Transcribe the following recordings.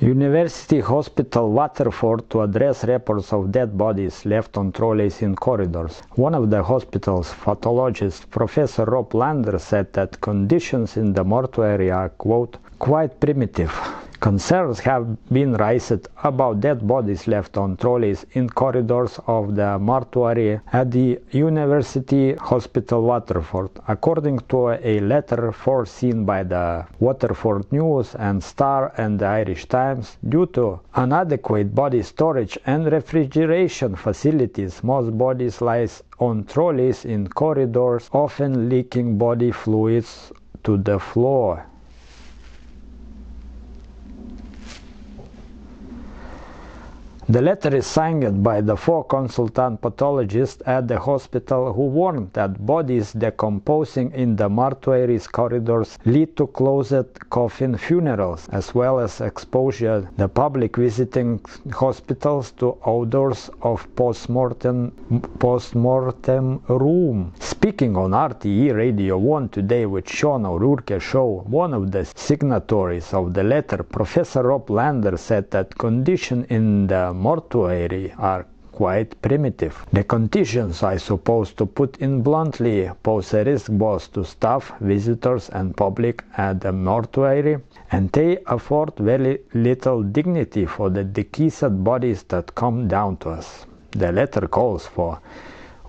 University Hospital Waterford to address reports of dead bodies left on trolleys in corridors. One of the hospital's pathologists, Professor Rob Lander, said that conditions in the mortuary are, quote, quite primitive. Concerns have been raised about dead bodies left on trolleys in corridors of the mortuary at the University Hospital Waterford, according to a letter foreseen by the Waterford News and Star and the Irish Times. Due to inadequate body storage and refrigeration facilities, most bodies lie on trolleys in corridors, often leaking body fluids to the floor. The letter is signed by the 4 consultant pathologists at the hospital who warned that bodies decomposing in the mortuary's corridors lead to closed coffin funerals, as well as exposure the public visiting hospitals to odors of post-mortem room. Speaking on RTE Radio 1 today with Sean O'Rourke Show, one of the signatories of the letter, Professor Rob Lander, said that conditions in the mortuary are quite primitive. The conditions, I suppose, to put in bluntly, pose a risk both to staff, visitors and public at the mortuary, and they afford very little dignity for the deceased bodies that come down to us. The letter calls for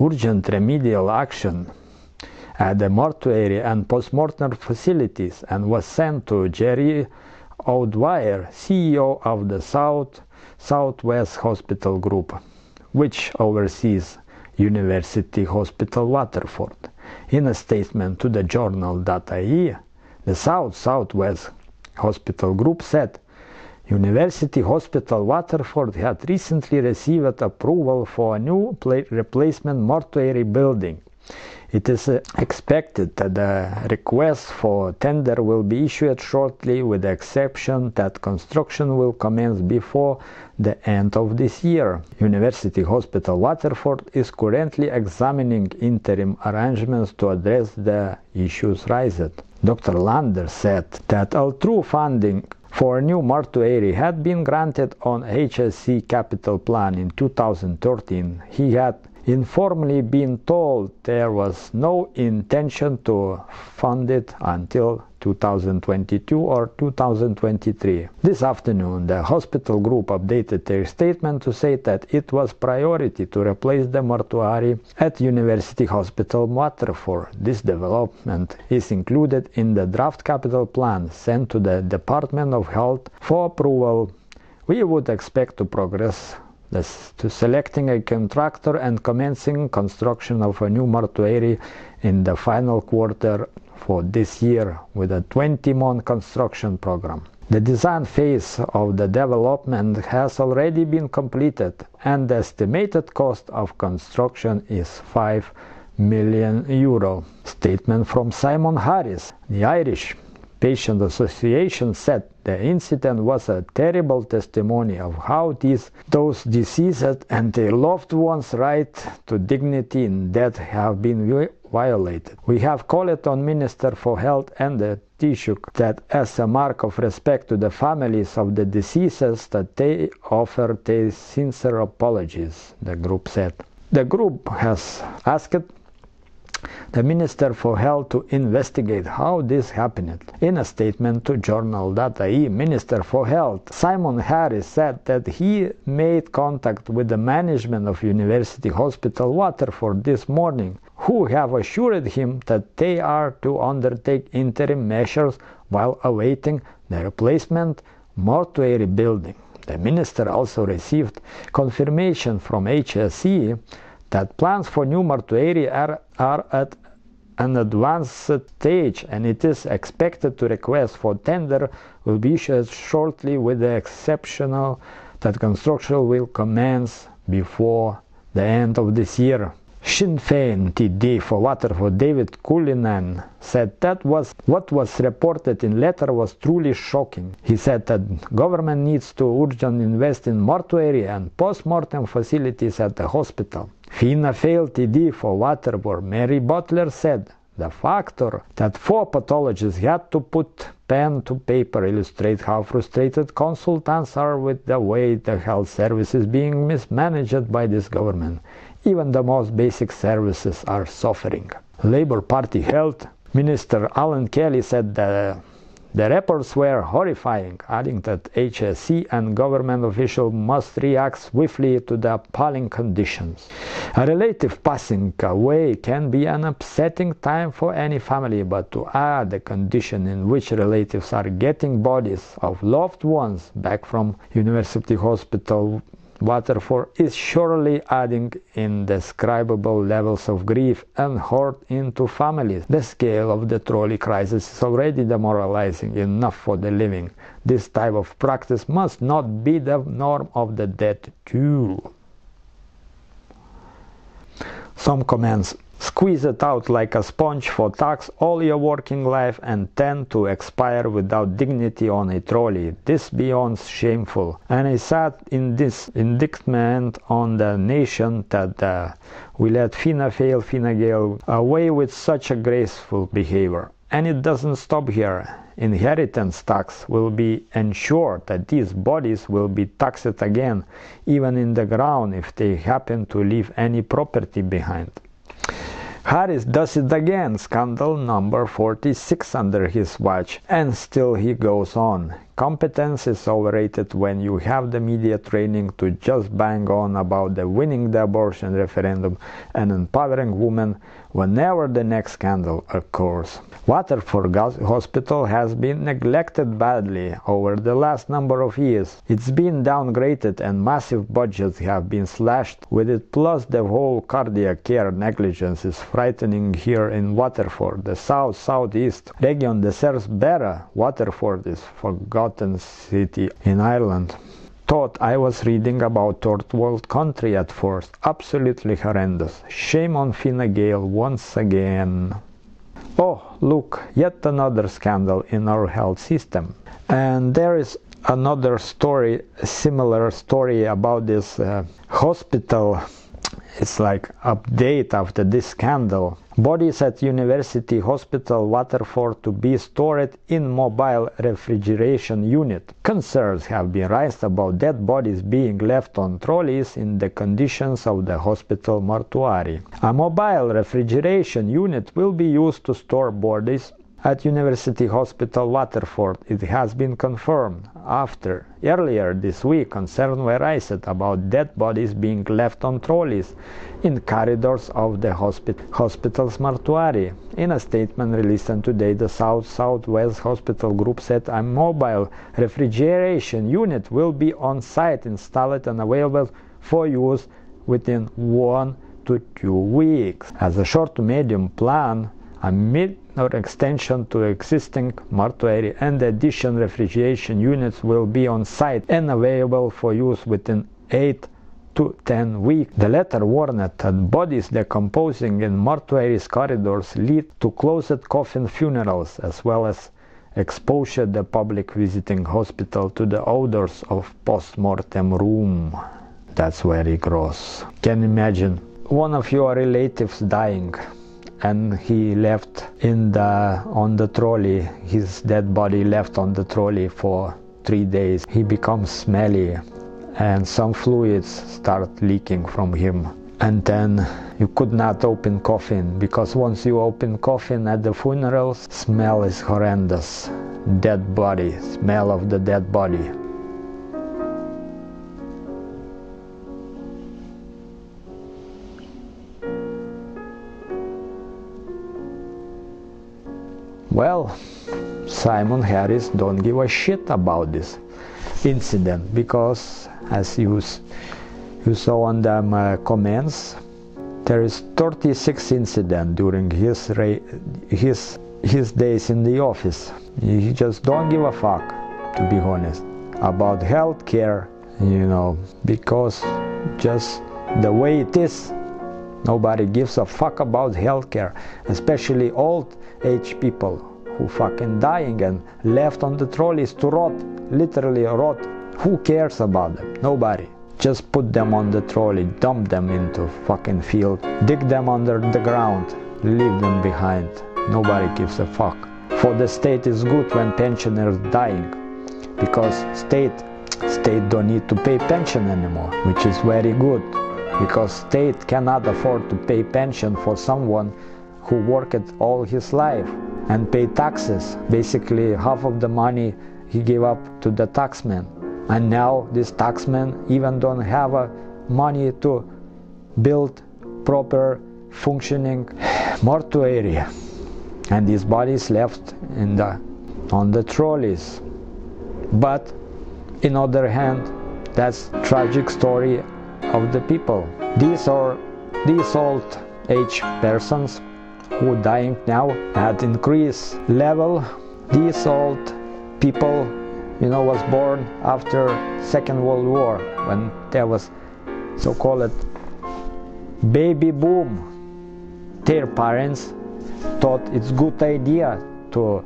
urgent remedial action at the mortuary and postmortem facilities and was sent to Jerry O'Dwyer, CEO of the Southwest Hospital Group, which oversees University Hospital Waterford. In a statement to the journal.ie, the Southwest Hospital Group said, University Hospital Waterford had recently received approval for a new replacement mortuary building. It is expected that the request for tender will be issued shortly, with the exception that construction will commence before the end of this year. University Hospital Waterford is currently examining interim arrangements to address the issues raised. Dr. Lander said that although funding for a new mortuary had been granted on HSC capital plan in 2013, he had informally been told there was no intention to fund it until 2022 or 2023. This afternoon, the hospital group updated their statement to say that it was priority to replace the mortuary at University Hospital Waterford. This development is included in the draft capital plan sent to the Department of Health for approval. We would expect to progress to selecting a contractor and commencing construction of a new mortuary in the final quarter for this year, with a 20-month construction program. The design phase of the development has already been completed, and the estimated cost of construction is €5 million. Statement from Simon Harris. The Irish Patient Association said the incident was a terrible testimony of how those deceased and their loved ones' right to dignity in death have been violated. We have called on Minister for Health and the Taoiseach that, as a mark of respect to the families of the deceased, that they offer their sincere apologies, the group said. The group has asked the Minister for Health to investigate how this happened. In a statement to journal.ie, Minister for Health Simon Harris said that he made contact with the management of University Hospital Waterford this morning, who have assured him that they are to undertake interim measures while awaiting the replacement mortuary building. The minister also received confirmation from HSE that plans for new mortuary are at an advanced stage, and it is expected to request for tender will be issued shortly, with the exception that construction will commence before the end of this year. Sinn Féin TD for Waterford David Cullinan said that what was reported in letter was truly shocking. He said that government needs to urgently invest in mortuary and post-mortem facilities at the hospital. Fianna Fáil TD for Waterford Mary Butler said The factor that 4 pathologists had to put pen to paper illustrate how frustrated consultants are with the way the health service is being mismanaged by this government. Even the most basic services are suffering. Labour Party Health Minister Alan Kelly said that the reports were horrifying, adding that HSE and government officials must react swiftly to the appalling conditions. A relative passing away can be an upsetting time for any family, but to add the condition in which relatives are getting bodies of loved ones back from University Hospital Waterford is surely adding indescribable levels of grief and hurt into families. The scale of the trolley crisis is already demoralizing enough for the living. This type of practice must not be the norm of the dead too. Some comments. Squeeze it out like a sponge for tax all your working life and tend to expire without dignity on a trolley. This beyond shameful. And I sat in this indictment on the nation that we let Fine Gael, Fine Gael away with such a graceful behavior. And it doesn't stop here. Inheritance tax will be ensured that these bodies will be taxed again, even in the ground if they happen to leave any property behind. Harris does it again, scandal number 46 under his watch, and still he goes on. Competence is overrated when you have the media training to just bang on about the winning the abortion referendum and empowering women whenever the next scandal occurs. Waterford Hospital has been neglected badly over the last number of years. It's been downgraded and massive budgets have been slashed with it, plus the whole cardiac care negligence is frightening here in Waterford, the south-southeast region that serves better. Waterford is forgotten city in Ireland. Thought I was reading about third world country at first. Absolutely horrendous. Shame on Fine Gael once again. Oh, look, yet another scandal in our health system. And there is another story, a similar story about this hospital. It's like update after this scandal. Bodies at University Hospital Waterford to be stored in mobile refrigeration unit. Concerns have been raised about dead bodies being left on trolleys in the conditions of the hospital mortuary. A mobile refrigeration unit will be used to store bodies at University Hospital Waterford. It has been confirmed after earlier this week concerns were raised about dead bodies being left on trolleys in corridors of the hospital's mortuary. In a statement released today, the South Wales Hospital Group said a mobile refrigeration unit will be on site, installed and available for use within 1 to 2 weeks. As a short to medium plan, a minor extension to existing mortuary and addition refrigeration units will be on site and available for use within 8 to 10 weeks. The letter warned that bodies decomposing in mortuaries corridors lead to closed coffin funerals, as well as exposure the public visiting hospital to the odors of post-mortem room. That's very gross. Can you imagine one of your relatives dying and he left on the trolley, his dead body left on the trolley for 3 days. He becomes smelly and some fluids start leaking from him. And then you could not open coffin, because once you open coffin at the funerals, smell is horrendous. Dead body, smell of the dead body. Well, Simon Harris don't give a shit about this incident, because as you saw on the comments, there is 36 incidents during his days in the office. He just don't give a fuck, to be honest, about healthcare, because just the way it is, nobody gives a fuck about healthcare, especially old age people who fucking dying and left on the trolleys to rot, literally rot. Who cares about them? Nobody. Just put them on the trolley, dump them into fucking field, dig them under the ground, leave them behind. nobody gives a fuck. For the state is good when pensioners dying, because state don't need to pay pension anymore, which is very good, because state cannot afford to pay pension for someone who worked all his life and pay taxes. Basically half of the money he gave up to the taxman, and now this taxman even don't have money to build proper functioning mortuary, and his body is left on the trolleys. But in other hand, that's tragic story of the people. These old age persons who dying now at increased level. These old people, was born after Second World War, when there was so-called baby boom. Their parents thought it's good idea to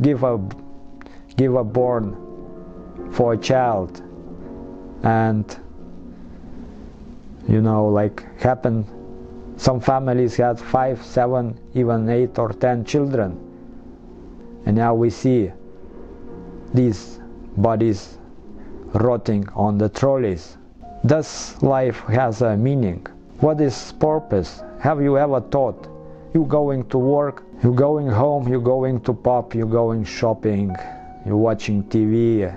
give a born for a child, and like happened, some families had 5, 7, even 8 or 10 children, and now we see these bodies rotting on the trolleys. Does life has a meaning? What is purpose? Have you ever thought? You going to work, you going home, you going to pub, you going shopping, you watching TV,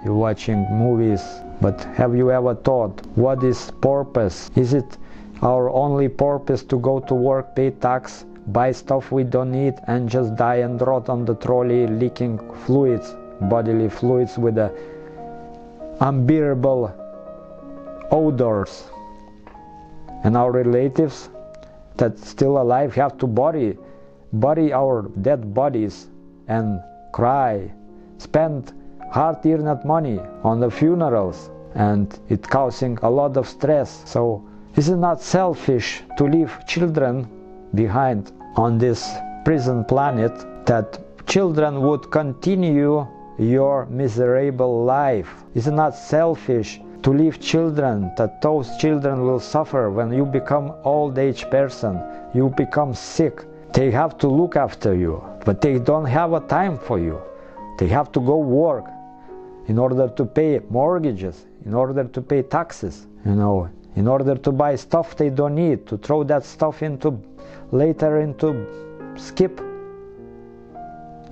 you watching movies, but have you ever thought, what is purpose? Is it our only purpose to go to work, pay tax, buy stuff we don't need, and just die and rot on the trolley, leaking fluids, bodily fluids with the unbearable odors? And our relatives that still alive have to bury our dead bodies and cry, spend hard-earned money on the funerals, and it causing a lot of stress. So is it not selfish to leave children behind on this prison planet, that children would continue your miserable life? Is it not selfish to leave children, that those children will suffer when you become old age person, you become sick? They have to look after you, but they don't have a time for you. They have to go work in order to pay mortgages, in order to pay taxes, in order to buy stuff they don't need, to throw that stuff later into skip.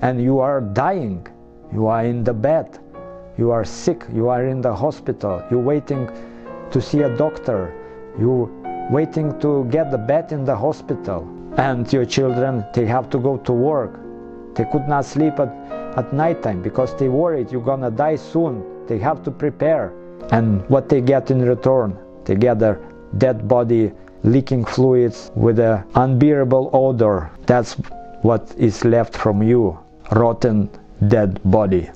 And you are dying, you are in the bed, you are sick, you are in the hospital, you're waiting to see a doctor, you're waiting to get the bed in the hospital. And your children, they have to go to work. They could not sleep at nighttime because they worried you're gonna die soon. They have to prepare. And what they get in return? They get a dead body, leaking fluids with an unbearable odor. That's what is left from you, rotten dead body.